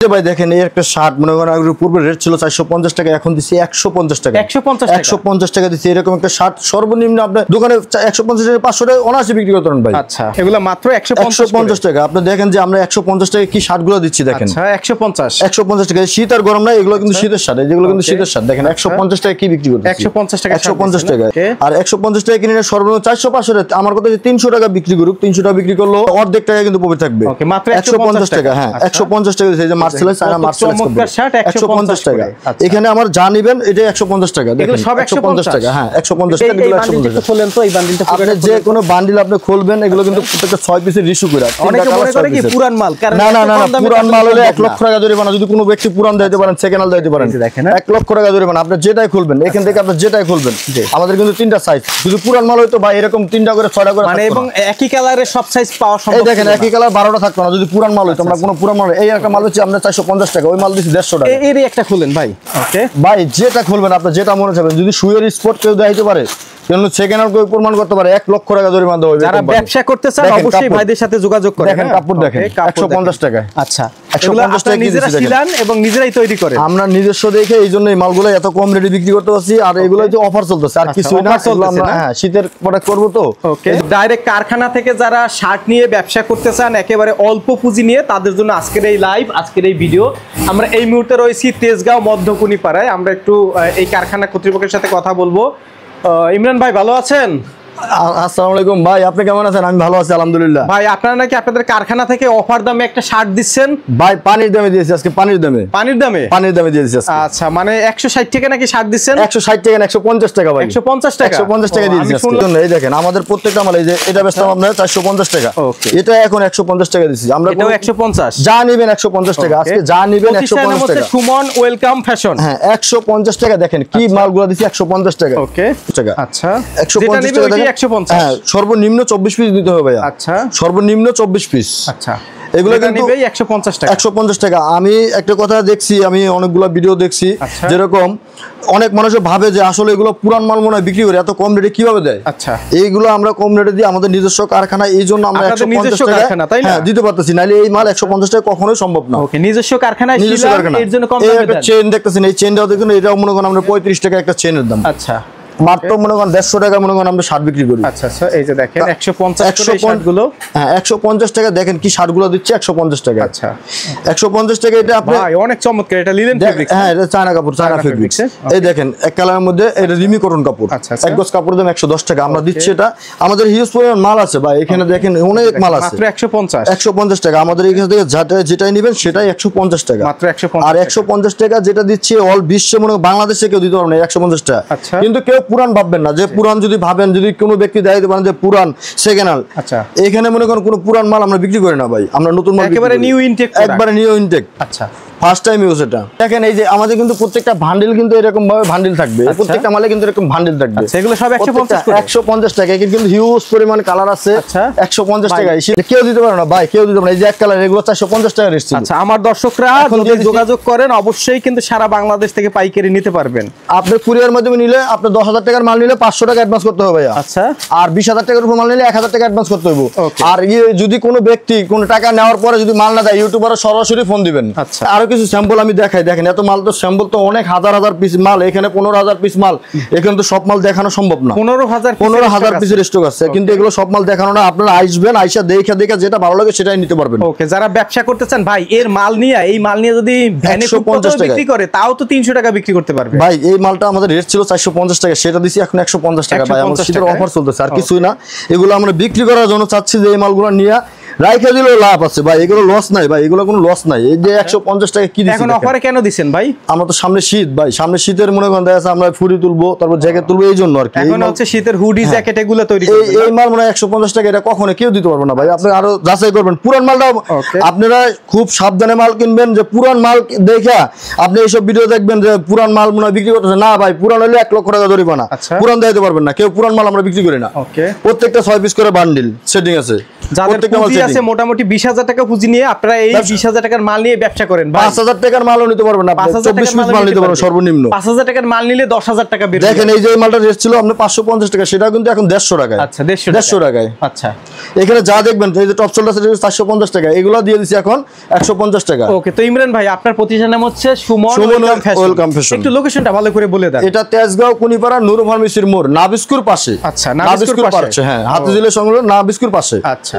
ভাই দেখেন এই একটা শার্ট মনে করেন আগে পূর্বে রেট ছিল 450 টাকা, এখন দিছি 150 টাকা। 150 টাকা দিছি। এরকম একটা শার্ট সর্বনিম্ন আপনি দোকানে 150 টাকা 500 টাকা অনায়াসে বিক্রি করতে পারেন ভাই। আচ্ছা, এগুলো মাত্র 150 টাকা। আপনি দেখেন যে আমরা 150 টাকা কি শার্টগুলো দিচ্ছি দেখেন। আচ্ছা 150 টাকা। শীত আর গরম না, এগুলো কিন্তু শীতের শার্ট, যেগুলো কিন্তু শীতের শার্ট দেখেন 150 টাকা কি বিক্রি করতেছি। 150 টাকা 150 টাকা। আর 150 টাকা কিনে সর্বনিম্ন 400 500 টাকা। আমার কথা যে 300 টাকা বিক্রি করুক, 300 টাকা বিক্রি করলো অর্ধেক টাকা কিন্তু প্রফিট থাকবে। ওকে, মাত্র 150 টাকা। হ্যাঁ 150 টাকা দিছে। এই যে মার্সেলাইজ আর মার্সেলাইজ চমৎকার শার্ট 150 টাকা। এখানে আমার যা নিবেন এটা 150 টাকা। দেখেন 150 টাকা। হ্যাঁ 150 টাকা। এই বান্ডিলটা খুলেন তো, এই বান্ডিলটা আপনি যে কোনো বান্ডিল আপনি খুলবেন, এগুলো কিন্তু প্রত্যেকটা 6 পিসের রিস্যু করে। অনেকে মনে করে কি পুরান মাল, কারণ না না না, পুরান মাল হলে 1 লক্ষ টাকা জরিমানা। যদি কোনো ব্যক্তি পুরান দিতে পারেন, সেকেন্ড হ্যান্ড দিতে পারেন, 1 লক্ষ টাকা জরিমানা। আপনি যেটাই খুলবেন এখান থেকে, আপনি যেটাই খুলবেন। আমাদের কিন্তু 3টা সাইজ। যদি পুরান মাল হইতো ভাই এরকম 3টা করে 6টা করে মানে, এবং একই কালারের সব সাইজ পাওয়া সম্ভব। এই দেখেন একই কালার 12টা থাকতো না যদি পুরান মাল হইতো। আমরা কোনো পুরান মাল, এই একটা মাল হচ্ছে আমরা 450 টাকা, ওই মাল দিছি 150 টাকা। এরই একটা খুলেন ভাই। ওকে ভাই, যেটা খুলবেন আপনি যেটা মনে চাবেন। যদি শুয়ের স্পট কেউ দেখাইতে পারে, কেন সেকেন্ড হ্যান্ড কেউ প্রমাণ করতে পারে, 1 লক্ষ টাকা জরিমানা দেওয়া হবে। যারা ব্যবসা করতে চান অবশ্যই ভাইদের সাথে যোগাযোগ করেন। দেখেন কাপড় দেখেন 150 টাকা। আচ্ছা, 150 টাকা নিজেরা সিলান এবং নিজেরাই তৈরি করেন। আমরা নিজস্ব দেখে এই জন্য এই মালগুলো এত কম রেটে বিক্রি করতে পারছি। আর এগুলো যে অফার চলতেছে, আর কিছু না। আমরা হ্যাঁ শীতের প্রোডাক্ট করব তো। ওকে, ডাইরেক্ট কারখানা থেকে যারা শার্ট নিয়ে ব্যবসা করতে চান একেবারে অল্প পুঁজি নিয়ে, তাদের জন্য আজকের এই লাইভ, আজকের এই ভিডিও। আমরা এই মুহূর্তে রয়েছি তেজগাঁও মধ্যকুনি পাড়ায়। আমরা একটু এই কারখানা কর্তৃপক্ষের সাথে কথা বলবো। ইমরান ভাই ভালো আছেন? আসসালামু আলাইকুম ভাই, আপনি কেমন আছেন? আমি ভালো আছি আলহামদুলিল্লাহ। ভাই আপনারা নাকি আপনাদের কারখানা থেকে অফার দামে একটা শার্ট দিচ্ছেন? ভাই পানির দামে দিয়েছি আজকে। পানির দামে দিয়েছি আজকে। আচ্ছা, মানে 160 টাকা নাকি শার্ট দিচ্ছেন? 160 টাকা না 150 টাকা ভাই। 150 টাকা 150 টাকা দিয়েছি আজকে। এই দেখেন আমাদের প্রত্যেকটা মাল, এই যে এটা বেচলাম আপনারা 450 টাকা। এটা এখন 150 টাকা দিচ্ছি আমরা। এটাও 150, যা নেবেন 150 টাকা আজকে। যা নেবেন 150 টাকা। Suman welcome fashion. হ্যাঁ 150 টাকা। দেখেন কি মালগুলো দিচ্ছি 150 টাকা। ওকে টাকা। আচ্ছা 150 টাকা। 150। হ্যাঁ সর্বনিম্ন 24 পিস দিতে হবে ভাইয়া। আচ্ছা সর্বনিম্ন 24 পিস। আচ্ছা, এগুলো কিন্তু 150 টাকা। 150 টাকা। আমি একটা কথা দেখছি, আমি অনেকগুলো ভিডিও দেখছি, যেরকম অনেক মানুষ ভাবে যে আসলে এগুলো পুরান মাল মনে হয় বিক্রি করে এত কম রেটে কিভাবে দেয়। আচ্ছা, এইগুলো আমরা কম রেটে দিই, আমাদের নিজস্ব কারখানা, এই জন্য আমরা 150 টাকা হ্যাঁ দিতে পারতেছি। নাইলে এই মাল 150 টাকা কখনোই সম্ভব না। ওকে, নিজস্ব কারখানা, এর জন্য কম দামে দেন। চেইন দেখতেছেন, এই চেইনটাও দেখুন, এটাও মনে করেন আমরা 35 টাকা একটা চেইনের দাম। আচ্ছা, মাত্র মনে করেন 150 টাকা মনে করেন আমরা শার্ট বিক্রি করি। আচ্ছা আচ্ছা, এই যে দেখেন 150 শার্টগুলো। হ্যাঁ 150 টাকা। দেখেন কি শার্টগুলো দিচ্ছে 150 টাকা। আচ্ছা 150 টাকা। এটা আপনি ভাই অনেক চমৎকার, এটা লিনেন ফেব্রিক্স। হ্যাঁ এটা চায়না কাপড়, চায়না ফেব্রিক্স। এই দেখেন এক কালারের মধ্যে এটা রিমি কটন কাপড়। এক গজ কাপড়ের দাম 110 টাকা আমরা দিচ্ছি। এটা আমাদের হিউজ পরিমাণ মাল আছে ভাই, এখানে দেখেন অনেক মাল আছে। মাত্র 150 টাকা। আমাদের এখান থেকে যেটাই নেবেন সেটাই 150 টাকা মাত্র। 150 আর 150 টাকা যেটা দিচ্ছি অল বিশ্বে মনে বাংলাদেশে কেউ দিতে পারবে না 150 টাকা। কিন্তু কেউ পুরান ভাববেন না, যে পুরান যদি ভাবেন, যদি কোনো ব্যক্তি দেখাইতে পারেন যে পুরান সেকেন্ড হ্যান্ড। আচ্ছা, এখানে মনে করেন কোনো পুরান মাল আমরা বিক্রি করি না ভাই, আমরা নতুন মাল একেবারে নিউ ইনটেক, একবারে নিউ ইনটেক। আচ্ছা, ফার্স্ট টাইম ইউজ এটা। দেখেন এই যে আমাদের কিন্তু প্রত্যেকটা বান্ডিল কিন্তু এরকম ভাবে বান্ডিল থাকবে, প্রত্যেকটা মালে কিন্তু এরকম বান্ডিল থাকবে। এগুলো সব 150 টাকা। কিন্তু হিউজ পরিমাণ কালার আছে। 150 টাকা কেউ দিতে পারে না ভাই, কেউ দিতে পারে না। এই যে এক কালার, এগুলো 450 টাকা রেট ছিল। আচ্ছা, আমার দর্শকরা যদি যোগাযোগ করেন অবশ্যই কিন্তু সারা বাংলাদেশ থেকে পাইকারি নিতে পারবেন। আপনি কুরিয়ার মাধ্যমে নিলে আপনি 10,000 টাকার মাল নিলে 500 টাকা অ্যাডভান্স করতে হবে ভাইয়া। আচ্ছা, আর 20,000 টাকার উপর মাল নিলে 1,000 টাকা অ্যাডভান্স করতে হবে। আর যদি কোনো ব্যক্তি কোনো টাকা নেওয়ার পরে যদি মাল না দেয়, ইউটিউবারে সরাসরি ফোন দিবেন। আচ্ছা, আরো কিছু স্যাম্পল আমি দেখাই। দেখেন এত মাল, তো স্যাম্পল তো অনেক হাজার পিস মাল। এখানে 15,000 পিস মাল, এখানে তো সব মাল দেখানো সম্ভব না। 15,000 পিসের স্টক আছে, কিন্তু এগুলো সব মাল দেখানো না। আপনারা আসবেন, আইসা দেখে যেটা ভালো লাগে সেটাই নিতে পারবেন। ওকে, যারা ব্যবসা করতে চান ভাই, এই মাল নিয়ে যদি ভ্যানে 150 টাকা বিক্রি করে, তাও তো 300 টাকা বিক্রি করতে পারবে ভাই। এই মালটা আমাদের রেট ছিল 450 টাকা, সেটা দিছি এখন 150 টাকা ভাই। আমাদের শীতের অফার চলতেছে, আর কিছুই না। এগুলো আমরা বিক্রি করার জন্য চাচ্ছি যে এই মালগুলো নিয়ে রাইখা দিলেও লাভ আছে ভাই। এগুলো লস নাই ভাই, এগুলো কোনো লস নাই। এই যে 150 টাকা কি দিচ্ছি এখন অফারে কেন দিচ্ছেন ভাই? আমরা তো সামনে শীত ভাই, সামনে শীতের মনে করেন দেখা আছে আমরা ফুরি তুলবো, তারপর জ্যাকেট তুলবো, এই জন্য আর কি। এখন হচ্ছে শীতের হুডি জ্যাকেট এগুলো তৈরি করবেন। এই মাল মনে হয় 150 টাকা, এটা কখনো কেউ দিতে পারবে না ভাই। আপনি আরো যাচাই করবেন পুরান মালটা। আপনারা খুব সাবধানে মাল কিনবেন, যে পুরান মাল দেখা আপনি এইসব ভিডিও দেখবেন যে পুরান মাল মনে হয় বিক্রি করতেছে না ভাই। পুরান হলে 1 লক্ষ টাকা জরিমানা। না, আচ্ছা। পুরান দিতে পারবেন না, কেউ পুরান মাল আমরা বিক্রি করি না। ওকে, প্রত্যেকটা 6 পিস করে বান্ডিল সেটিং আছে। যাদের পুঁজি আছে মোটামুটি 20,000 টাকা পুঁজি নিয়ে আপনারা এই 20,000 টাকার মাল নিয়ে ব্যবসা করেন। 5,000 টাকার মালও নিতে পারবেন না, 24 পিস মাল নিতে পারবেন সর্বনিম্ন। 5,000 টাকার মাল নিলে 10,000 টাকা বের। দেখেন এই যে মালটা রেট ছিল আপনি 550 টাকা, সেটা কিন্তু এখন 150 টাকায়। আচ্ছা, 150 টাকায়। আচ্ছা, এখানে যা দেখবেন এই যে টপ শোল্ডার সেট 450 টাকা, এগুলো দিয়ে দিছি এখন 150 টাকা। ওকে, তো ইমরান ভাই আপনার প্রতিষ্ঠানের নাম হচ্ছে সুমন ওয়েলকাম ফ্যাশন। একটু লোকেশনটা ভালো করে বলে দেন। এটা তেজগাঁও কুনিপাড়া নূর ফার্মেসির মোড়, নাবিস্কুর পাশে। আচ্ছা, নাবিস্কুর পাশে, হ্যাঁ, হাতিঝিলের সংলগ্ন নাবিস্কুর পাশে। আচ্ছা।